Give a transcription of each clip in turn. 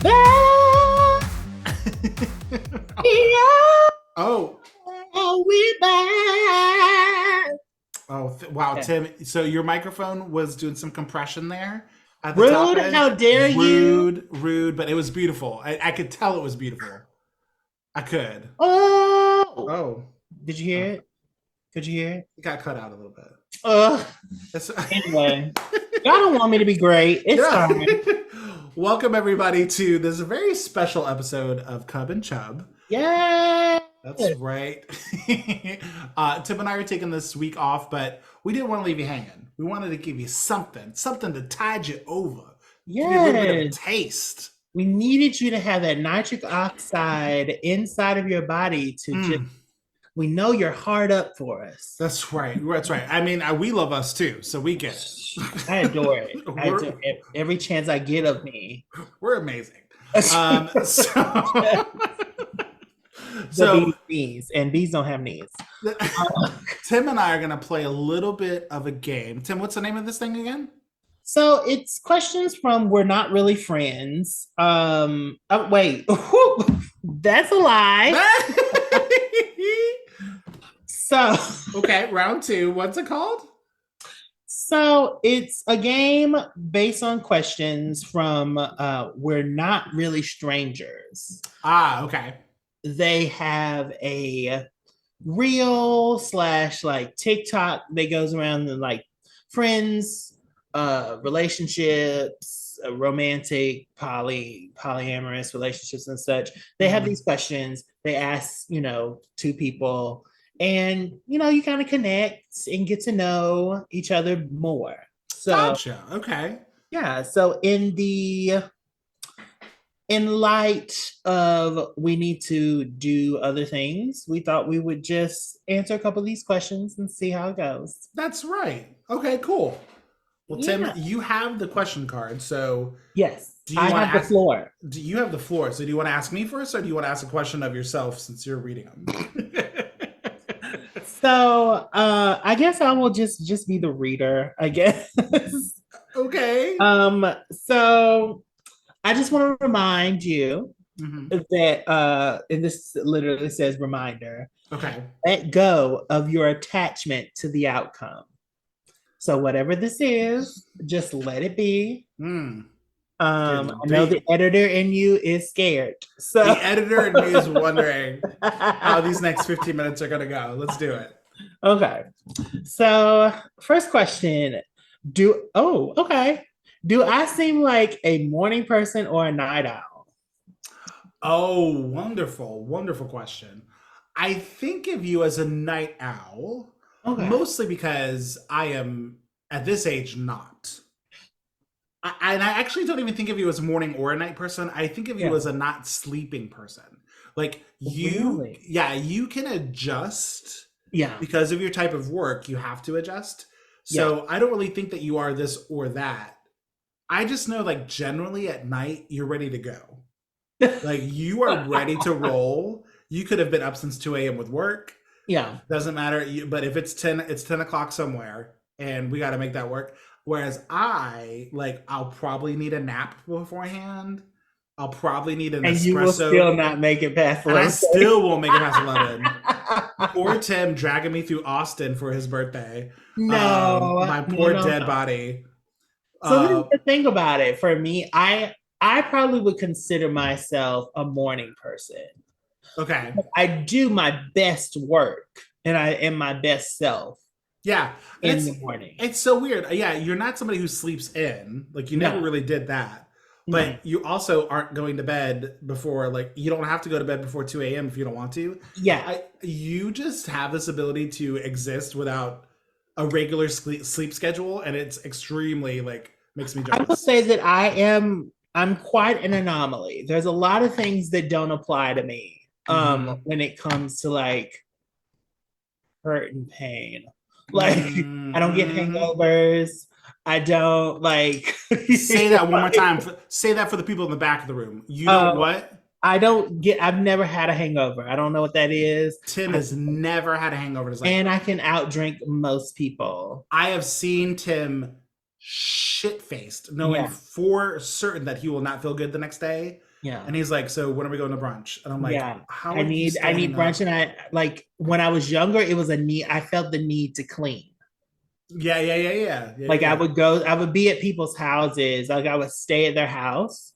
Oh, We back. wow, Okay. Tim. So your microphone was doing some compression there at the top Rude, end. how dare you? Rude, rude, but it was beautiful. I could tell it was beautiful. I could. Oh, Oh, did you hear oh, it? Could you hear it? it got cut out a little bit. Ugh. It's, Anyway, y'all don't want me to be great. It's yeah. fine. Welcome everybody to this very special episode of Cub and Chub. Yeah. That's right. Tim and I are taking this week off, but we didn't want to leave you hanging. We wanted to give you something to tide you over. Give you a little bit of a Yes. taste. We needed you to have that nitric oxide inside of your body to just, Mm, we know you're hard up for us. that's right. That's right. I mean, we love us too, so we get I adore it. it. I adore it. Every chance I get of me. We're amazing. The So, so bees and bees don't have knees. Tim and I are going to play a little bit of a game. Tim, what's the name of this thing again? So it's questions from We're Not Really Friends. Oh, wait, that's a lie. So, Okay, round two. What's it called? so it's a game based on questions from We're Not Really Strangers. Ah, okay. They have a reel slash like TikTok that goes around and like friends, relationships, romantic, polyamorous relationships and such. They have these questions. They ask, two people, and you kind of connect and get to know each other more. So Gotcha. Okay. yeah, so in light of we need to do other things, we thought we would just answer a couple of these questions and see how it goes. That's right. Okay, cool. Well, Tim, Yeah. you have the question card. So Yes, do you I want have to the ask? floor. Do you have the floor? So do you want to ask me first, or do you want to ask a question of yourself since you're reading them? So I guess I will just be the reader, I guess. Okay. So I just want to remind you Hmm. that and this literally says reminder, Okay. let go of your attachment to the outcome. So whatever this is, just let it be. Hmm. I Getting know the deep. editor in you is scared. The So editor in me is wondering how these next 15 minutes are going to go. Let's do it. okay. So first question. Okay. Do I seem like a morning person or a night owl? Oh, wonderful, wonderful question. I think of you as a night owl, Okay. mostly because I am at this age not. And I actually don't even think of you as a morning or a night person. I think of you Yeah. as a not sleeping person. Like Really? yeah, you can adjust Yeah. because of your type of work, you have to adjust. Yeah. So I don't really think that you are this or that. I just know, like, generally at night, you're ready to go. Like, you are ready to roll. You could have been up since 2 a.m. with work. Yeah. Doesn't matter. But if it's 10 o'clock somewhere and we got to make that work. Whereas I'll probably need a nap beforehand. I'll probably need an And you will espresso. still not make it past And I 11. still won't make it past 11. Poor Tim dragging me through Austin for his birthday. No, My no, poor no, dead no. body. So this is Uh, the thing about it. For me, I probably would consider myself a morning person. okay. I do my best work and I am my best self Yeah. And in the morning. it's so weird. Yeah, you're not somebody who sleeps in. Like, you never No, really did that. no. But you also aren't going to bed before, like, you don't have to go to bed before 2 a.m. if you don't want to. Yeah. You just have this ability to exist without a regular sleep schedule, and it's extremely, like, makes me I will jealous. say that I'm quite an anomaly. There's a lot of things that don't apply to me Mhm. when it comes to like hurt and pain. Like I don't get Mhm. hangovers. I don't like Say that one more time. Say that for the people in the back of the room. You don't uh, what? I've never had a hangover. I don't know what that is. Tim has never had a hangover in his life. And I can outdrink most people. I have seen Tim shit faced, knowing Yeah. for certain that he will not feel good the next day. Yeah. And he's like, "So when are we going to brunch?" And I'm like, Yeah. "How I are you need I standing need brunch, up?" and I like when I was younger, it was a need. I felt the need to clean. Yeah, yeah, yeah, yeah, yeah, Like yeah. I would be at people's houses, like I would stay at their house,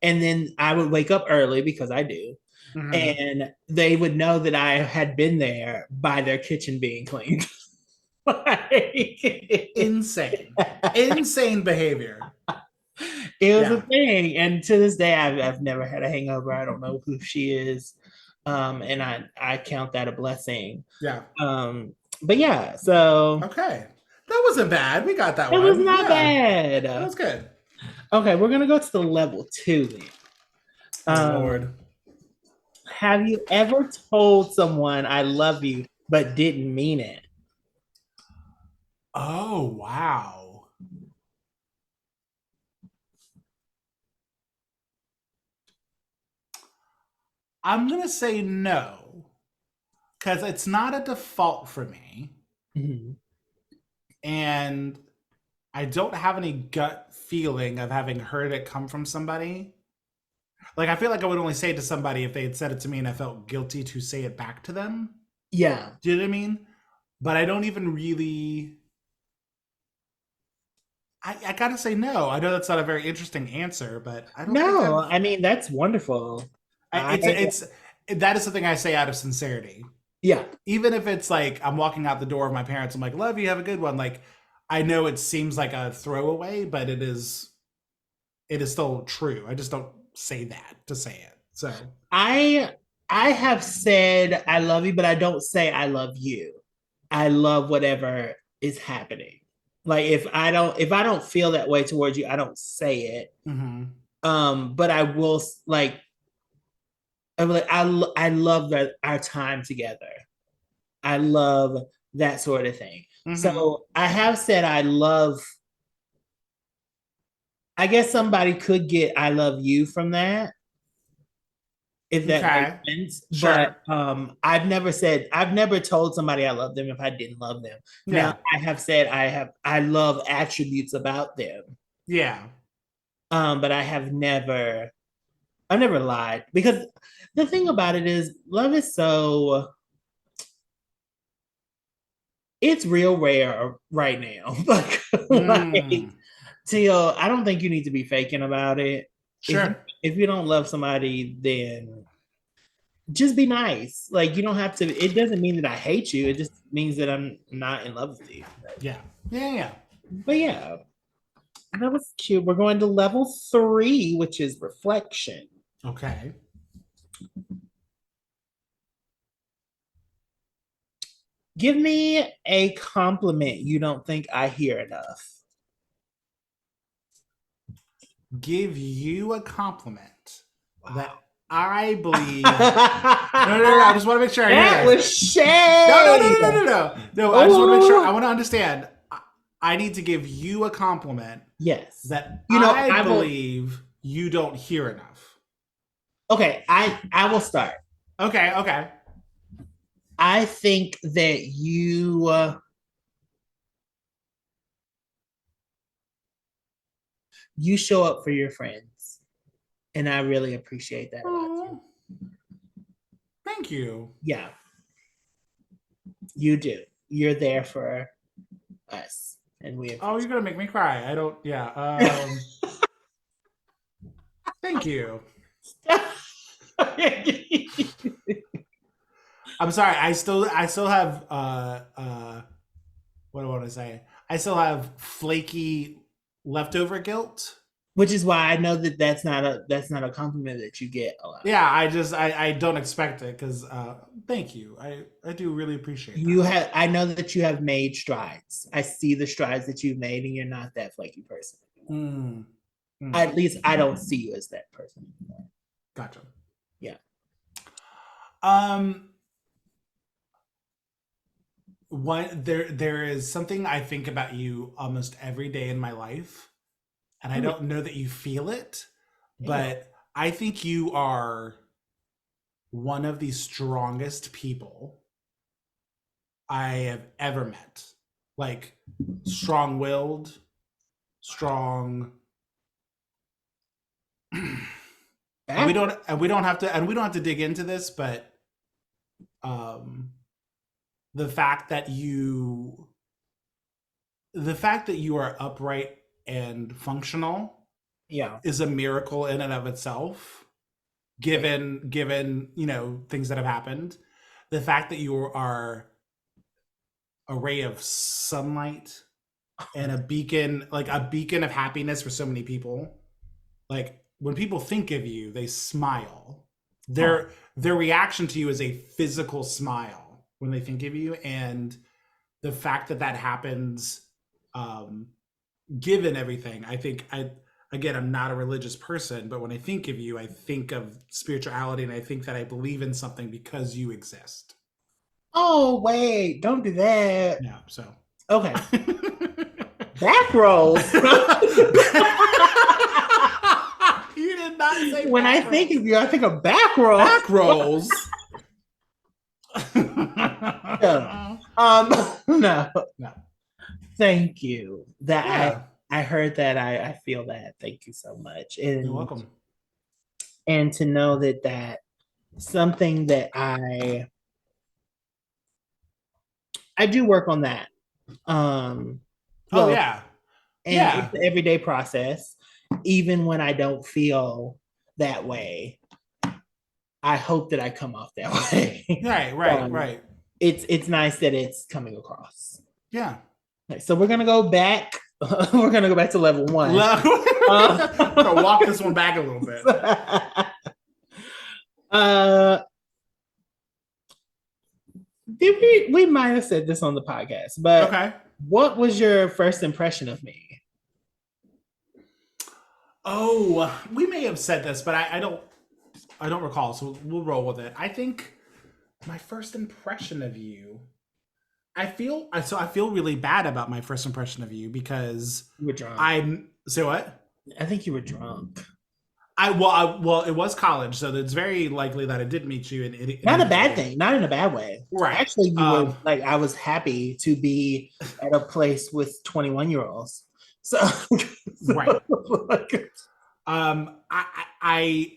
and then I would wake up early because I do, Mm-hmm. and they would know that I had been there by their kitchen being cleaned. It Insane, insane behavior. was a Yeah, thing, and to this day, I've never had a hangover. I don't know who she is, and I count that a blessing. yeah. But yeah, so Okay, that wasn't bad. We got that it was one. not Yeah, that bad. was good. Okay, we're gonna go to the level two then. Oh Um, Lord. have you ever told someone I love you but didn't mean it? Oh wow. I'm gonna say no because it's not a default for me, Mhm. and I don't have any gut feeling of having heard it come from somebody. Like I feel like I would only say it to somebody if they had said it to me and I felt guilty to say it back to them. Yeah. Do you know what I mean? But I don't even really. I gotta say no. I know that's not a very interesting answer, but I don't think No, I've. I mean that's wonderful. I It's that is something I say out of sincerity. yeah. Even if it's like I'm walking out the door of my parents, I'm like, "Love you, have a good one." Like I know it seems like a throwaway, but it is still true. I just don't say that to say it. So I I have said I love you, but I don't say I love you. I love whatever is happening. Like if I don't feel that way towards you, I don't say it. mm-hmm. But I will like I'm like I love that our time together. I love that sort of thing. Mm-hmm. So I have said I love. I guess somebody could get I love you from that if that makes Okay. sense. But Sure. I've never told somebody I love them if I didn't love them. Now Yeah. I have said I love attributes about them. Yeah. But I've never lied because the thing about it is love is so it's real rare right now. Like Mm. Teal, I don't think you need to be faking about it. Sure. If you don't love somebody, then just be nice. Like you don't have to. It doesn't mean that I hate you. It just means that I'm not in love with you. Yeah. Yeah. Yeah. But yeah, that was cute. We're going to level three, which is reflection. Okay. Give me a compliment you don't think I hear enough. Give you a compliment Wow. that I believe. No, no, no, no. I just want to make sure I hear That this. was No, no, no, shade. no, no, no, no. No, I just want to make sure. I Oh, want to understand. I need to give you a compliment yes. that You know, I I will. believe you don't hear enough. Okay, I will start. Okay, okay. I think that you show up for your friends, and I really appreciate that about you. Oh, thank you. Yeah, you do. You're there for us, and we Oh, you're appreciate. gonna make me cry. I don't. Yeah. Thank you. I'm sorry. I still have. What do I want to say? I still have flaky leftover guilt. Which is why I know that that's not a compliment that you get a lot. Yeah, I don't expect it because thank you. I do really appreciate You that. have I know that you have made strides. I see the strides that you've made, and you're not that flaky person anymore. Mm, mm, At least I don't see you as that person anymore. gotcha. Yeah. Um, there is something I think about you almost every day in my life, and I Oh, don't know that you feel it, yeah. but I think you are one of the strongest people I have ever met. Like strong willed, strong. and we Back, don't and we don't have to and we don't have to dig into this, but um the fact that you the fact that you are upright and functional yeah. is a miracle in and of itself, given things that have happened. The fact that you are a ray of sunlight and a beacon of happiness for so many people. Like when people think of you, they smile. Oh, Their reaction to you is a physical smile when they think of you, and the fact that that happens, um, given everything, I think I'm not a religious person, but when I think of you, I think of spirituality, and I think that I believe in something because you exist. oh, wait, don't do that. Yeah. So. Okay, back rolls. You did not say When I back think rolls. of you, I think of back rolls. Back rolls. No. No. No. Thank you. That Yeah. I heard that. I feel that. Thank you so much. You're welcome. And to know that something that I do work on that. Um, Oh well, yeah. and Yeah. it's an everyday process. Even when I don't feel that way, I hope that I come off that way. Right. Right. um, Right. it's nice that it's coming across. Yeah. Okay, so we're gonna go back. We're gonna go back to level one. Gonna walk this one back a little bit. uh, did we might have said this on the podcast, but Okay. what was your first impression of me? Oh, we may have said this, but I don't recall. So we'll roll with it. I think my first impression of you. I feel really bad about my first impression of you because You were drunk. I'm say what? I think you were drunk. Well, it was college, so it's very likely that I did meet you in Not a bad thing, not in a bad way. Right. Actually, you were like, I was happy to be at a place with 21-year-olds. So, Right. I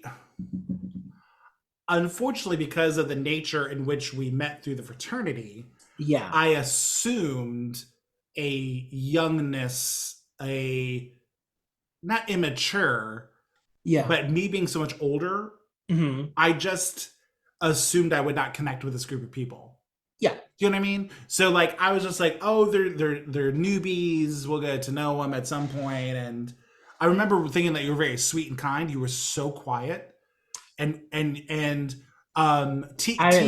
unfortunately, because of the nature in which we met through the fraternity, yeah, I assumed a youngness, a not immature, yeah, but me being so much older, I just assumed I would not connect with this group of people. yeah. You know what I mean? So like I was just like, oh, they're newbies. We'll get to know them at some point. And I remember thinking that you were very sweet and kind. You were so quiet, and I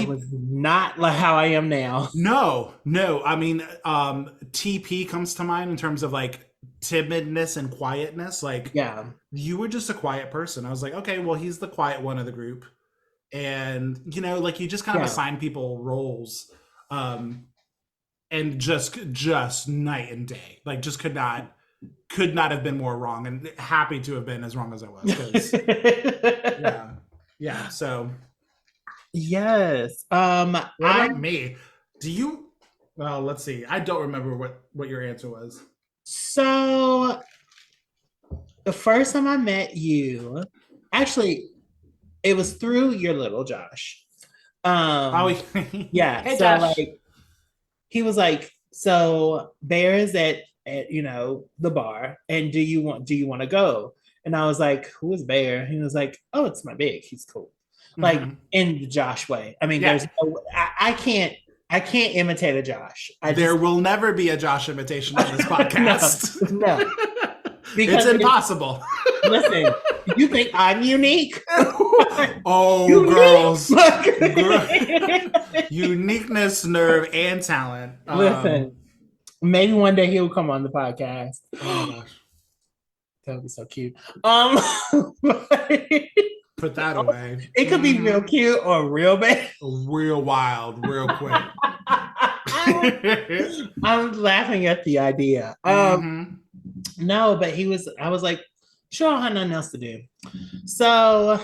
was not like how I am now. no. I mean, TP comes to mind in terms of like timidness and quietness. Like Yeah, you were just a quiet person. I was like, okay, well, he's the quiet one of the group, and like you just kind of yeah. assign people roles, and just night and day. Like just could not have been more wrong, and happy to have been as wrong as I was. 'Cause, yeah. So Yes. what I about me? Do you? Well, let's see. I don't remember what your answer was. so the first time I met you, actually, it was through your little Josh. Oh, Yeah. hey So Josh. like he was like, so Bear is at the bar, and do you want to go? And I was like, who is Bear? He was like, oh, it's my big. He's cool. Like Mhm. in the Josh way. I mean, Yeah. I can't imitate a Josh. There will never be a Josh imitation on this podcast. No. It's impossible. Listen, you think I'm unique? Oh, Unique? girls. Uniqueness, nerve, and talent. Listen, maybe one day he'll come on the podcast. Oh my gosh. That would be so cute. Put that away. It could be real cute or real bad. Real wild, real quick. I'm laughing at the idea. No, but I was like, sure, I don't have nothing else to do. So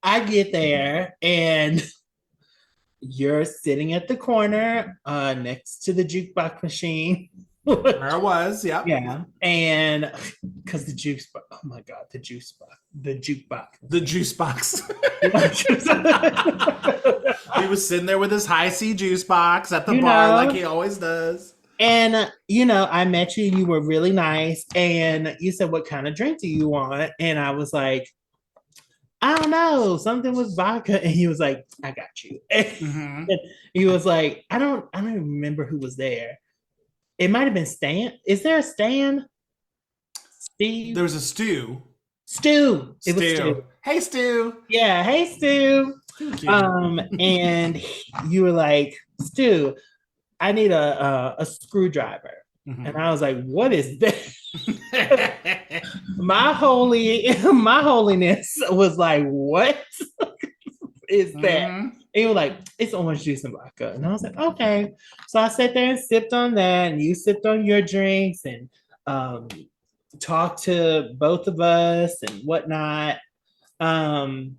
I get there and you're sitting at the corner next to the jukebox machine. There I was. Yep. Yeah, and because the juice box, oh my god, the jukebox. The juice box. You He was sitting there with his high C juice box at the bar like he always does. and I met you. You were really nice, and you said, "What kind of drink do you want?" And I was like, "I don't know, something with vodka." And he was like, "I got you." Mm-hmm. And he was like, I don't even remember who was there. It might have been Stan. Is there a Stan? There Steve? was a stew. Stu. It was Stew. Stu. Hey, Stew. Yeah. Hey, Stu. Cute. And you were like, Stu, I need a screwdriver. And Mm-hmm. I was like, what is that? My holiness was like, what is that? Mm-hmm. And he was like, it's orange juice and vodka. And I was like, okay. So I sat there and sipped on that, and you sipped on your drinks and um, talked to both of us and whatnot. Um,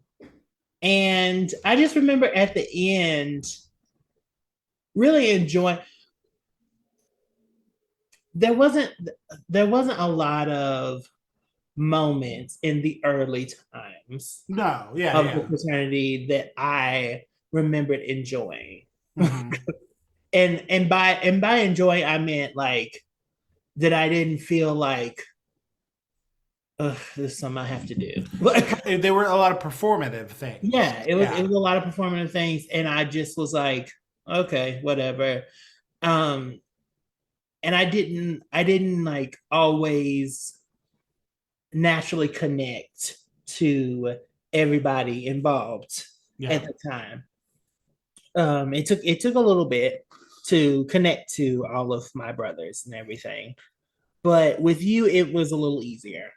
and I just remember at the end really enjoying. There wasn't there wasn't a lot of moments in the early times No, yeah, of the yeah. fraternity that I remembered enjoying. Mm-hmm. And by enjoying I meant like that I didn't feel like, ugh, this is something I have to do. Like, There were a lot of performative yeah, things. it Yeah. was a lot of performative things, and I just was like, okay, whatever. Um, and I didn't like always naturally connect to everybody involved Yeah. at the time. It took a little bit to connect to all of my brothers and everything, but with you, it was a little easier,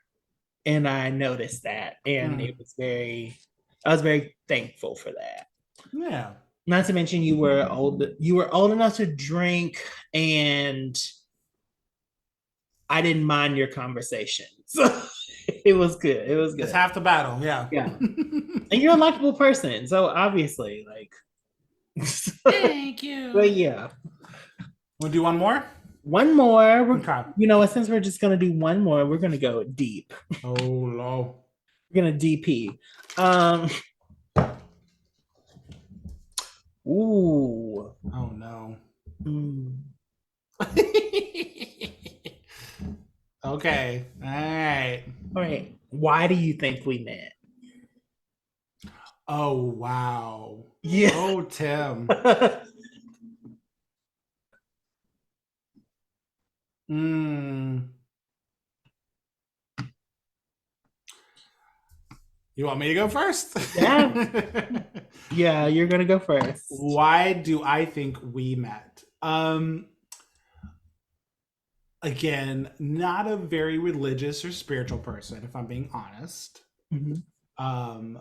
and I noticed that, and Mm. I was very thankful for that. Yeah. Not to mention you were old. You were old enough to drink, and I didn't mind your conversations. It was good. It was It's good. half the battle. Yeah. Yeah. And you're a likable person, so obviously, like, Thank but you. yeah, We'll do one more? one more. Okay. Since we're just gonna do one more, we're gonna go deep. Oh, low. We're gonna DP. Um, ooh. Oh, no. Mm. Okay. All right. All right. Why do you think we met? Oh, wow. Yeah. Oh, Tim. Mm. You want me to go first? Yeah. Yeah, you're gonna go first. Why do I think we met? Again, not a very religious or spiritual person, if I'm being honest. Mhm. Um,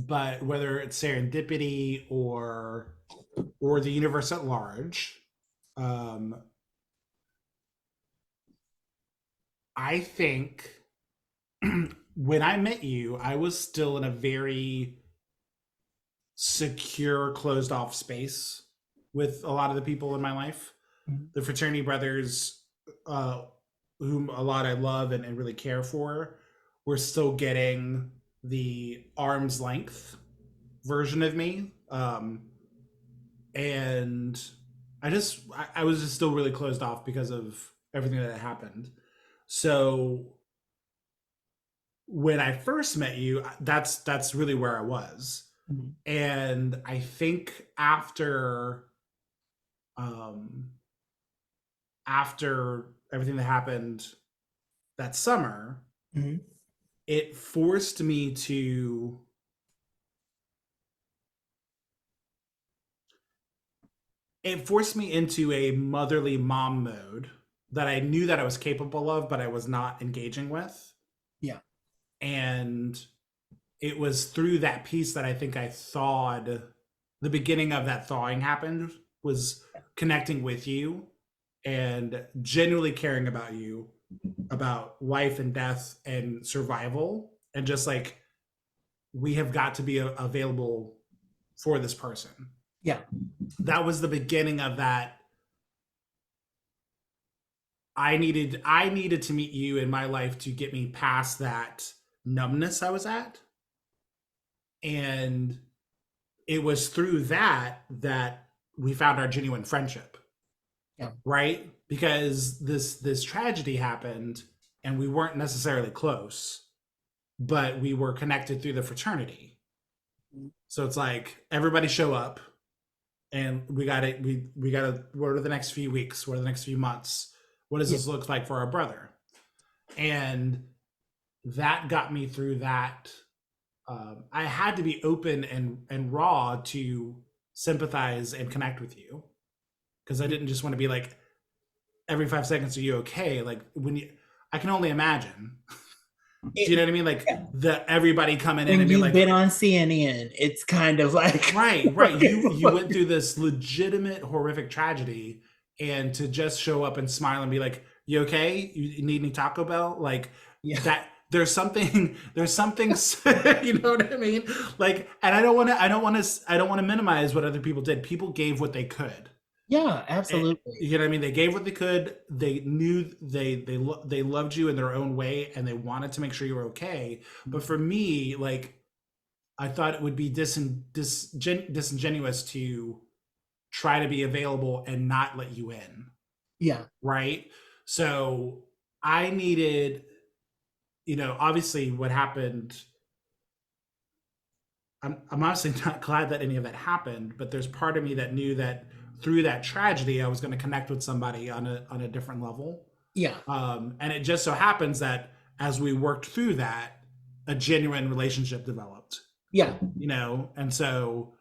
but whether it's serendipity or the universe at large, um, I think when I met you, I was still in a very secure, closed off space with a lot of the people in my life. Mhm. The fraternity brothers, uh, whom a lot I love and really care for, were still getting the arm's length version of me. And I was just still really closed off because of everything that happened. So when I first met you, that's really where I was. Mhm. And I think um after everything that happened that summer, Mhm. it forced me to it forced me into a motherly mom mode that I knew that I was capable of, but I was not engaging with. Yeah. And it was through that piece that I think I thawed. The beginning of that thawing happened was connecting with you and genuinely caring about you, about life and death and survival, and just like we have got to be available for this person. Yeah. That was the beginning of that I needed to meet you in my life to get me past that numbness I was at. And it was through that we found our genuine friendship, Yeah. right? Because this tragedy happened and we weren't necessarily close, but we were connected through the fraternity. So it's like everybody show up and we got to what are the next few weeks, what are the next few months, what does Yeah. this look like for our brother? And that got me through that. I had to be open and raw to sympathize and connect with you because I didn't just want to be like every 5 seconds, are you okay? Like when you, I can only imagine. Do you know It, what I mean? Like yeah. the everybody coming in When and being you've like, been on CNN, it's kind of like right, right. You went through this legitimate horrific tragedy, and to just show up and smile and be like, "You okay? You need any Taco Bell?" Like yeah, that. There's something. There's something. You know what I mean? Like, and I don't want to. I don't want to. I don't want to minimize what other people did. People gave what they could. yeah, absolutely. You know what I mean? They gave what they could. They knew they loved you in their own way, and they wanted to make sure you were okay. But for me, like I thought it would be disingenuous to try to be available and not let you in, Yeah, right? So I needed, obviously what happened. I'm honestly not glad that any of that happened, but there's part of me that knew that through that tragedy, I was going to connect with somebody on a different level. yeah, And it just so happens that as we worked through that, a genuine relationship developed. yeah, And so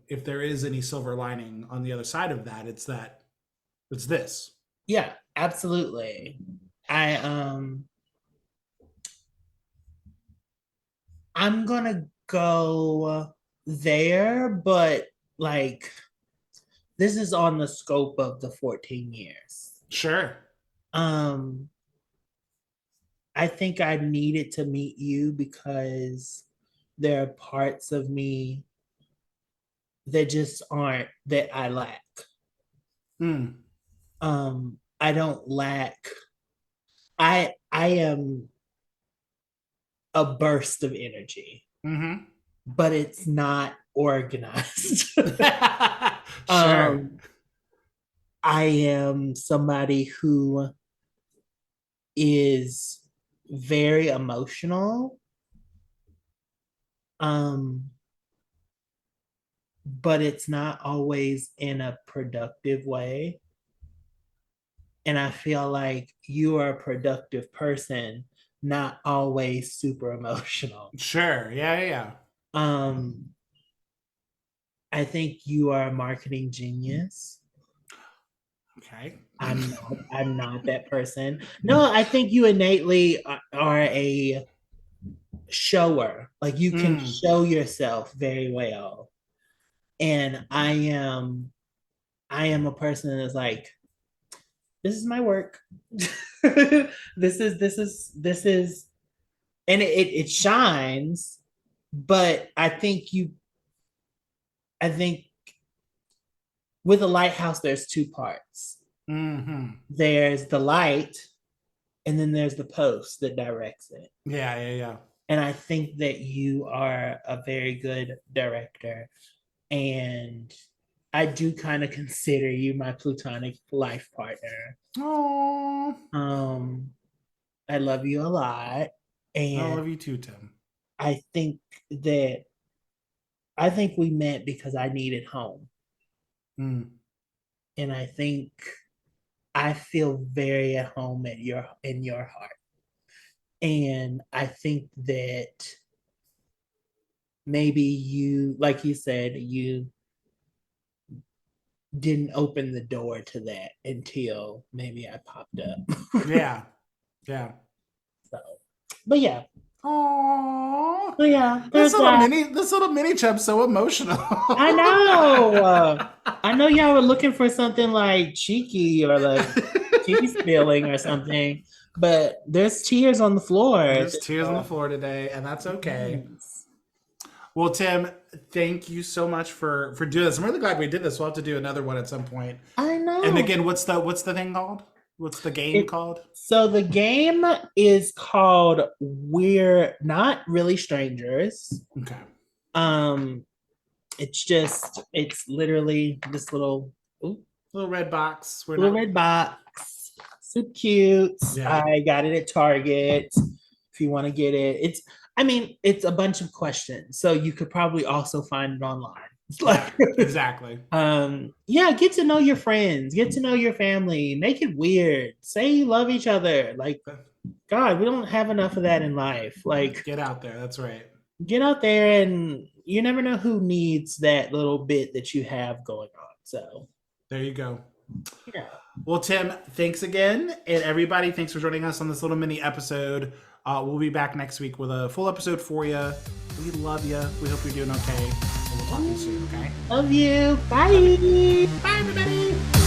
if there is any silver lining on the other side of that, it's this. yeah, absolutely. I I'm gonna go there, but like this is on the scope of the 14 years. Sure. Um, I think I needed to meet you because there are parts of me that just aren't that I lack. Mm. I don't lack. I am a burst of energy, Mm-hmm. but it's not organized. Sure. um, I am somebody who is very emotional, um, but it's not always in a productive way. And I feel like you are a productive person, not always super emotional. Sure. Yeah, yeah, yeah. Um, I think you are a marketing genius. Okay. I'm not that person. No, I think you innately are a shower. Like you can Mm. show yourself very well. And I am a person that's like, this is my work. This is and it shines, but I think with a lighthouse there's two parts. Mm-hmm. There's the light and then there's the post that directs it. Yeah, yeah, yeah. And I think that you are a very good director. And I do kind of consider you my platonic life partner. Oh, Um, I love you a lot. I And love you too, Tim. I think that I think we met because I needed home. Mm. And I think I feel very at home in your heart. And I think that maybe you, like you said, you didn't open the door to that until maybe I popped up. Yeah, yeah. So, but yeah, Oh, but yeah, this there's little that. mini, this little mini chub's so emotional. I know. I know y'all were looking for something like cheeky or like cheese spilling or something, but there's tears on the floor at There's this tears on the point. floor today, and that's okay. Yes. Well, Tim, thank you so much for doing this. I'm really glad we did this. We'll have to do another one at some point. I And know. again, what's the thing called? What's the game It, called? so the game is called We're Not Really Strangers. Okay. Um, it's literally this ooh, Little red box. We're little not. red box. Super cute. Yeah. I got it at Target. If you want to get it, I mean, it's a bunch of questions, so you could probably also find it online. It's Yeah. like, Exactly. yeah, get to know your friends, get to know your family, make it weird. Say you love each other. Like, God, we don't have enough of that in life. Like, Get out there. That's right. get out there, and you never know who needs that little bit that you have going on. So, There you go. yeah. Well, Tim, thanks again. And everybody, thanks for joining us on this little mini episode. We'll be back next week with a full episode for you. We love you. We hope you're doing okay. And we'll talk to you soon, okay? Love you. Bye. Love you. Bye, everybody.